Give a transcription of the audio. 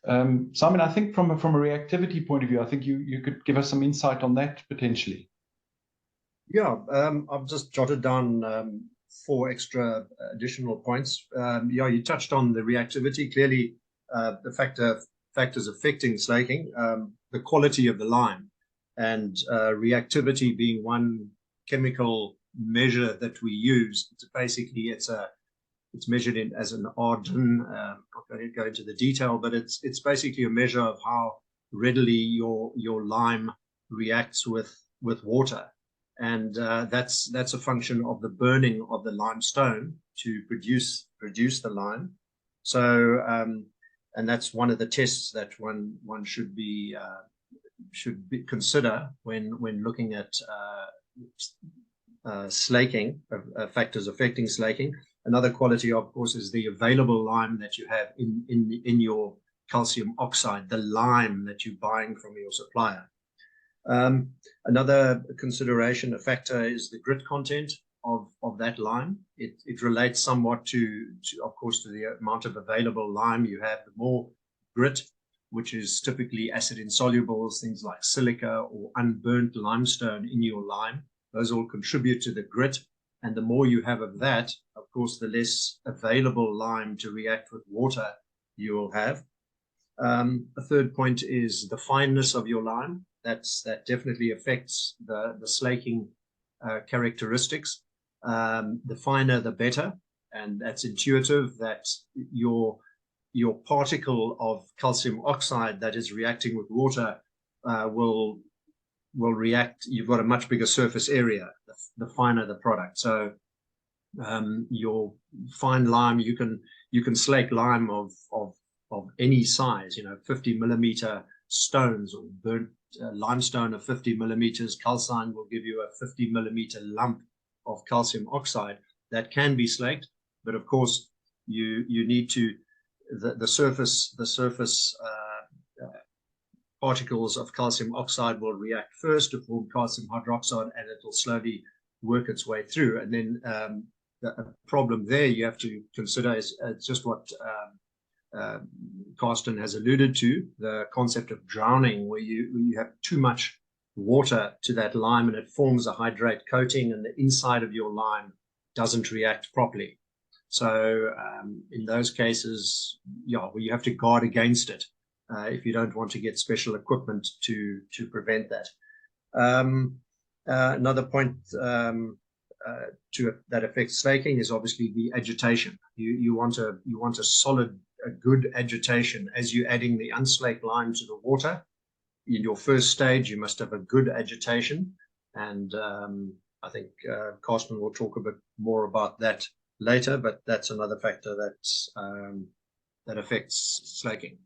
Simon, I think from a reactivity point of view, I think you could give us some insight on that potentially. Yeah, I've just jotted down 4 extra additional points. Yeah, you touched on the reactivity. Clearly, the factors affecting slaking, the quality of the lime, and reactivity being one chemical measure that we use. It's measured in as an Arden. I'm not going to go into the detail, but it's basically a measure of how readily your lime reacts with water. And that's a function of the burning of the limestone to produce the lime. So and that's one of the tests that one should consider when looking at slaking, factors affecting slaking. Another quality, of course, is the available lime that you have in your calcium oxide, the lime that you're buying from your supplier. Another consideration, a factor, is the grit content of that lime. It relates somewhat to, of course, to the amount of available lime you have. The more grit, which is typically acid insolubles, things like silica or unburnt limestone in your lime, those all contribute to the grit. And the more you have of that, of course, the less available lime to react with water you will have. A third point is the fineness of your lime. That definitely affects the slaking characteristics. The finer, the better, and that's intuitive. That your particle of calcium oxide that is reacting with water will react. You've got a much bigger surface area. The finer the product. So your fine lime, you can slake lime of any size. 50 millimeter stones or burnt limestone of 50 millimeters. Calcine will give you a 50 millimeter lump of calcium oxide that can be slaked, but of course you need to the surface particles of calcium oxide will react first to form calcium hydroxide, and it will slowly work its way through. And then the problem there you have to consider is just what Karsten has alluded to, the concept of drowning, where you have too much water to that lime and it forms a hydrate coating, and the inside of your lime doesn't react properly. So in those cases, yeah, well, you have to guard against it if you don't want to get special equipment to prevent that. Another point that affects slaking is obviously the agitation. You want a solid, a good agitation as you're adding the unslaked lime to the water. In your first stage, you must have a good agitation, and I think Karsten will talk a bit more about that later. But that's another factor that affects slaking.